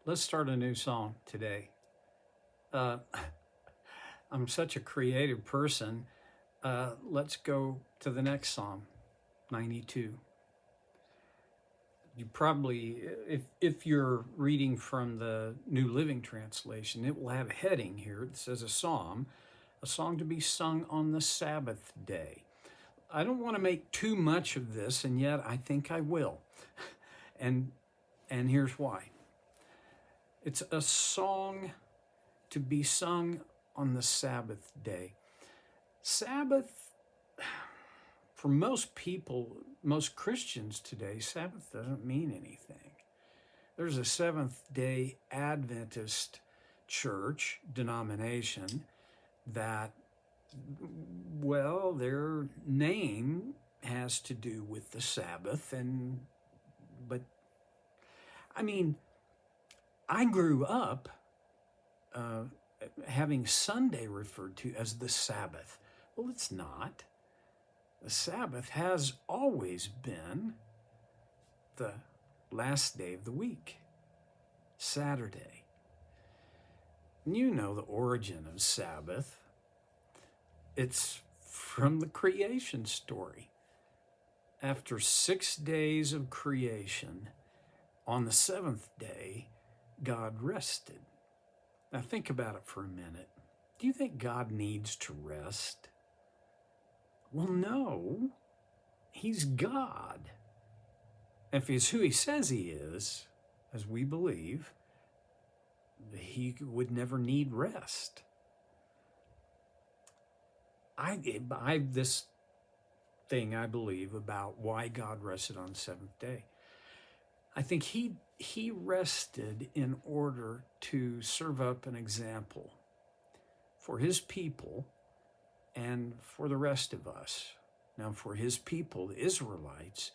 Let's start a new song today. Uh, I'm such a creative person. Let's go to the next Psalm, 92. You probably, if you're reading from the New Living Translation, it will have a heading here that says a song to be sung on the Sabbath day. I don't want to make too much of this, and yet I think I will. And here's why. It's a song to be sung on the Sabbath day. Sabbath, for most people, most Christians today, Sabbath doesn't mean anything. There's a Seventh-day Adventist church denomination that, well, their name has to do with the Sabbath, but I mean, I grew up having Sunday referred to as the Sabbath. Well, it's not. The Sabbath has always been the last day of the week, Saturday. You know the origin of Sabbath. It's from the creation story. After 6 days of creation, on the seventh day, God rested. Now think about it for a minute. Do you think God needs to rest? Well, no. He's God. If he's who he says he is, as we believe, he would never need rest. This thing I believe about why God rested on the seventh day. I think he rested in order to serve up an example for his people and for the rest of us. Now, for his people, the Israelites,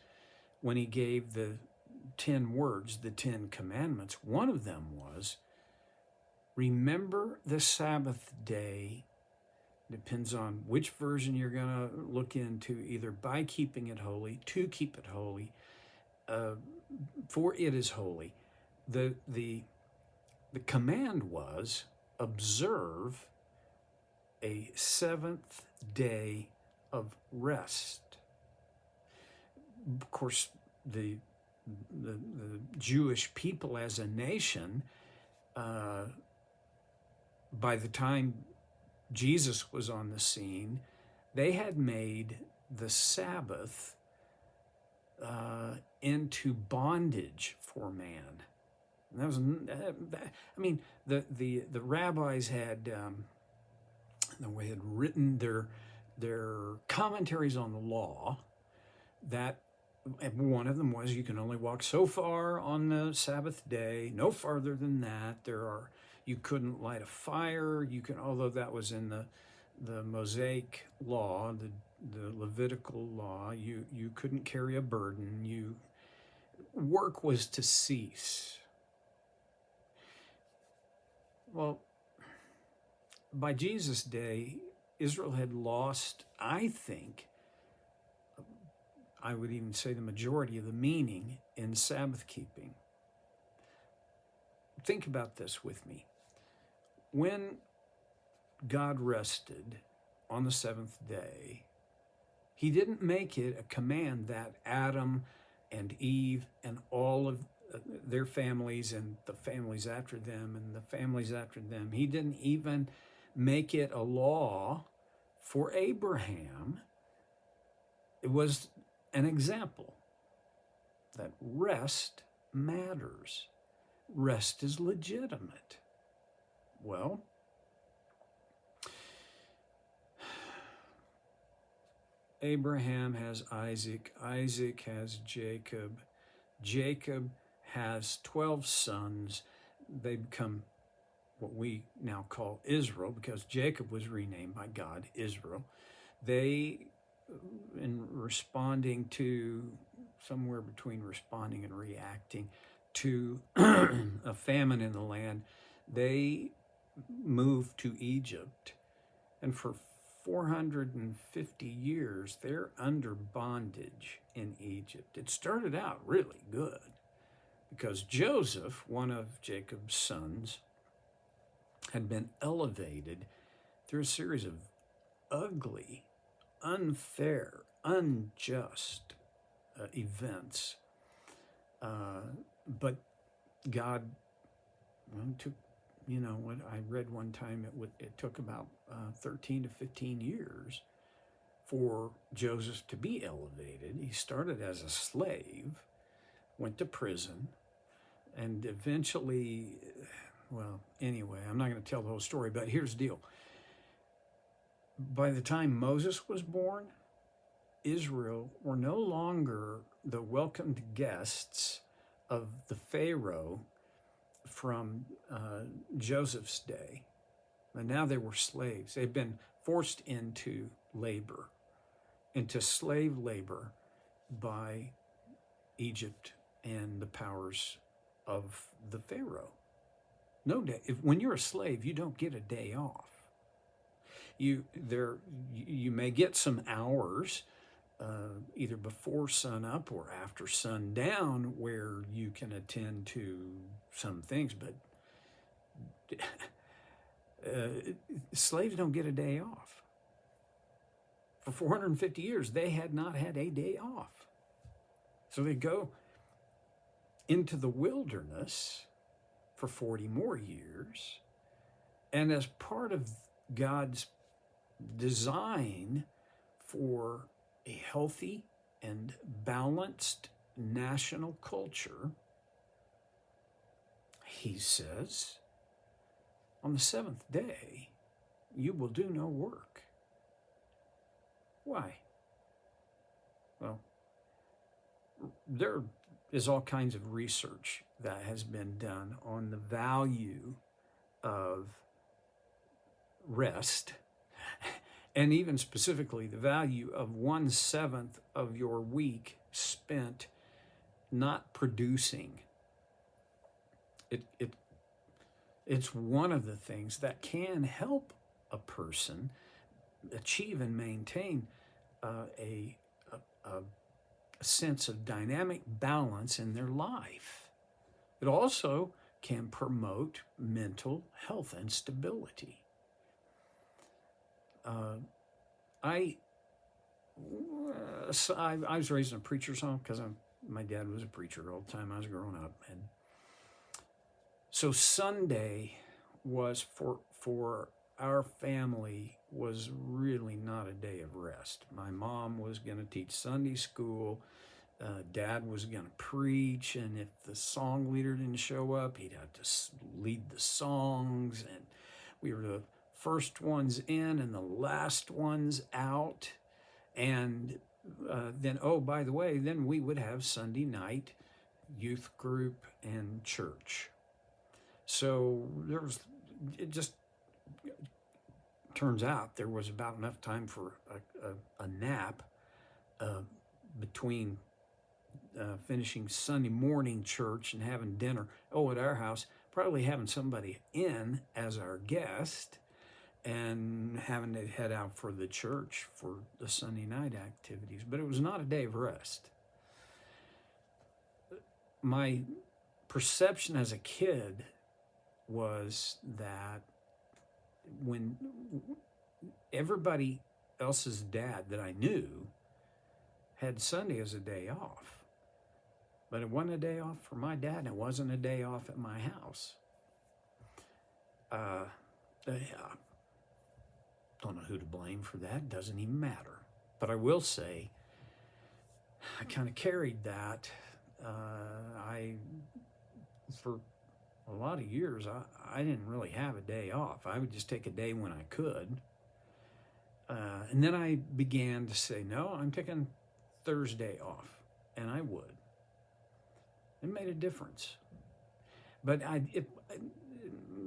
when he gave the 10 words, the 10 commandments, one of them was, remember the Sabbath day. Depends on which version you're going to look into, either by keeping it holy, to keep it holy, for it is holy. The command was observe a seventh day of rest. Of course, the Jewish people as a nation, by the time Jesus was on the scene, they had made the Sabbath into bondage for man. And that was, I mean, the rabbis had written their commentaries on the law. That one of them was you can only walk so far on the Sabbath day, no farther than that. You couldn't light a fire. Although that was in the Mosaic law, the Levitical law, you couldn't carry a burden. Work was to cease. Well, by Jesus' day, Israel had lost, I think, I would even say the majority of the meaning in Sabbath keeping. Think about this with me. When God rested on the seventh day, he didn't make it a command that Adam and Eve and all of their families and the families after them and the families after them, he didn't even make it a law for Abraham. It was an example that rest matters. Rest is legitimate. Well, Abraham has Isaac. Isaac has Jacob. Jacob has 12 sons. They become what we now call Israel, because Jacob was renamed by God, Israel. They, in responding to, somewhere between responding and reacting to a famine in the land, they moved to Egypt. And for 450 years, they're under bondage in Egypt. It started out really good because Joseph, one of Jacob's sons, had been elevated through a series of ugly, unfair, unjust events. But God took, what I read one time, it took about 13 to 15 years for Joseph to be elevated. He started as a slave, went to prison, and eventually, well, anyway, I'm not going to tell the whole story, but here's the deal. By the time Moses was born, Israel were no longer the welcomed guests of the Pharaoh from Joseph's day. And now they were slaves. They'd been forced into labor, into slave labor by Egypt and the powers of the Pharaoh. No day. When you're a slave, you don't get a day off. You may get some hours, either before sun up or after sundown, where you can attend to some things, but slaves don't get a day off. For 450 years, they had not had a day off. So they go into the wilderness for 40 more years, and as part of God's design for a healthy and balanced national culture, he says, on the seventh day, you will do no work. Why? Well, there is all kinds of research that has been done on the value of rest, and even specifically the value of 1/7 of your week spent not producing. It's one of the things that can help a person achieve and maintain a sense of dynamic balance in their life. It also can promote mental health and stability. I was raised in a preacher's home because my dad was a preacher all the time I was growing up, and so Sunday was for our family was really not a day of rest. My mom was going to teach Sunday school. Dad was going to preach, and if the song leader didn't show up, he'd have to lead the songs, and we were the first ones in and the last ones out. And then, oh, by the way, then we would have Sunday night youth group and church. So it just turns out there was about enough time for a nap between finishing Sunday morning church and having dinner. Oh, at our house, probably having somebody in as our guest, and having to head out for the church for the Sunday night activities. But it was not a day of rest. My perception as a kid was that when everybody else's dad that I knew had Sunday as a day off, but it wasn't a day off for my dad, and it wasn't a day off at my house. Don't know who to blame for that. Doesn't even matter. But I will say, I kind of carried that. For a lot of years, I didn't really have a day off. I would just take a day when I could. And then I began to say, no, I'm taking Thursday off. And I would. It made a difference. But it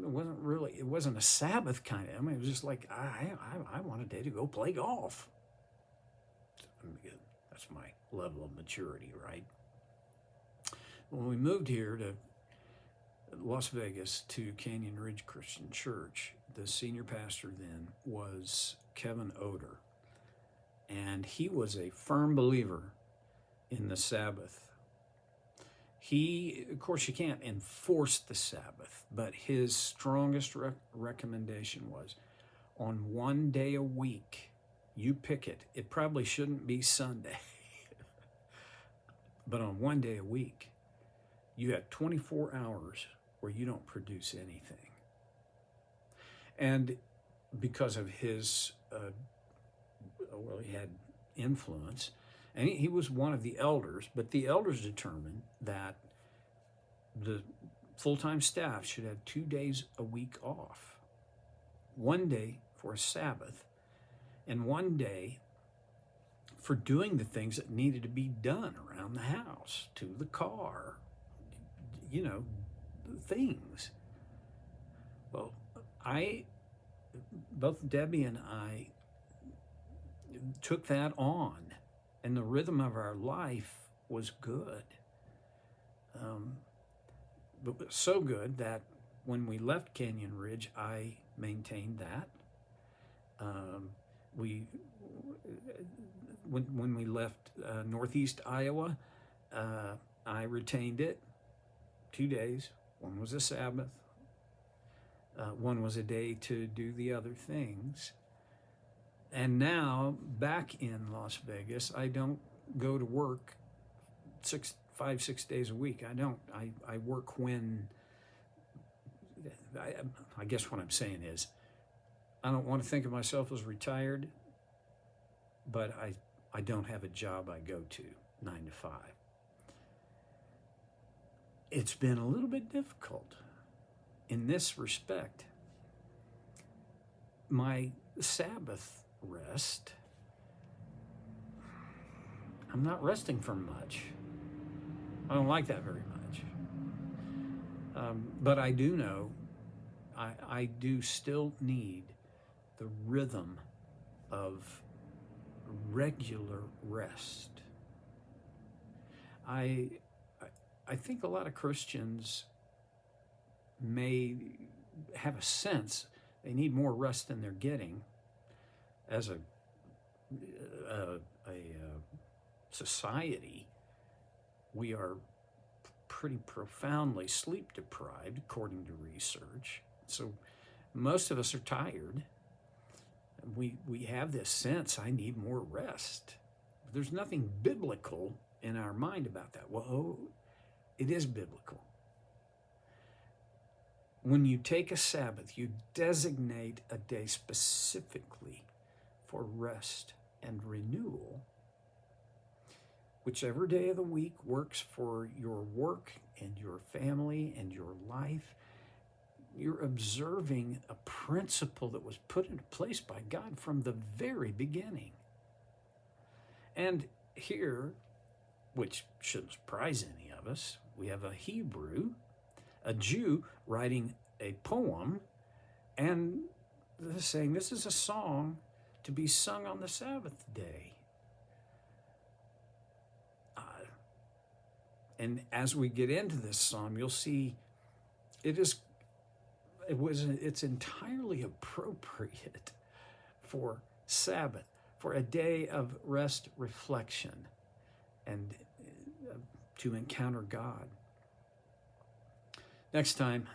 wasn't a Sabbath kind of. It was just like, I want a day to go play golf. That's my level of maturity, right? When we moved here to Las Vegas to Canyon Ridge Christian Church, the senior pastor then was Kevin Oder, and he was a firm believer in the Sabbath. Of course, you can't enforce the Sabbath, but his strongest recommendation was on one day a week, you pick it. It probably shouldn't be Sunday, but on one day a week, you have 24 hours where you don't produce anything. And because of his, he had influence, and he was one of the elders, but the elders determined that the full-time staff should have 2 days a week off. One day for a Sabbath, and one day for doing the things that needed to be done around the house, to the car, things. Well, both Debbie and I took that on, and the rhythm of our life was good. But so good that when we left Canyon Ridge, I maintained that. When we left Northeast Iowa, I retained it. 2 days. One was a Sabbath. One was a day to do the other things. And now, back in Las Vegas, I don't go to work 5, 6 days a week. I don't. I work when, I guess what I'm saying is, I don't want to think of myself as retired, but I don't have a job I go to 9 to 5. It's been a little bit difficult in this respect. My Sabbath rest, I'm not resting for much. I don't like that very much. But I do know I do still need the rhythm of regular rest. I think a lot of Christians may have a sense they need more rest than they're getting. As a society, we are pretty profoundly sleep deprived, according to research. So most of us are tired. We have this sense, I need more rest. There's nothing biblical in our mind about that. Well, it is biblical. When you take a Sabbath, you designate a day specifically for rest and renewal. Whichever day of the week works for your work and your family and your life, you're observing a principle that was put into place by God from the very beginning. And here, which shouldn't surprise any of us, we have a Hebrew, a Jew, writing a poem and saying this is a song to be sung on the Sabbath day. And as we get into this psalm, you'll see it's entirely appropriate for Sabbath, for a day of rest, reflection, and to encounter God. Next time,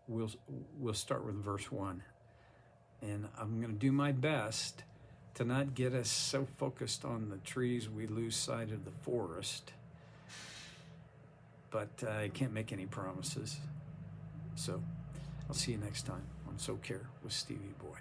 we'll start with verse 1, and I'm going to do my best to not get us so focused on the trees we lose sight of the forest. But I can't make any promises. So I'll see you next time on So Care with Stevie Boy.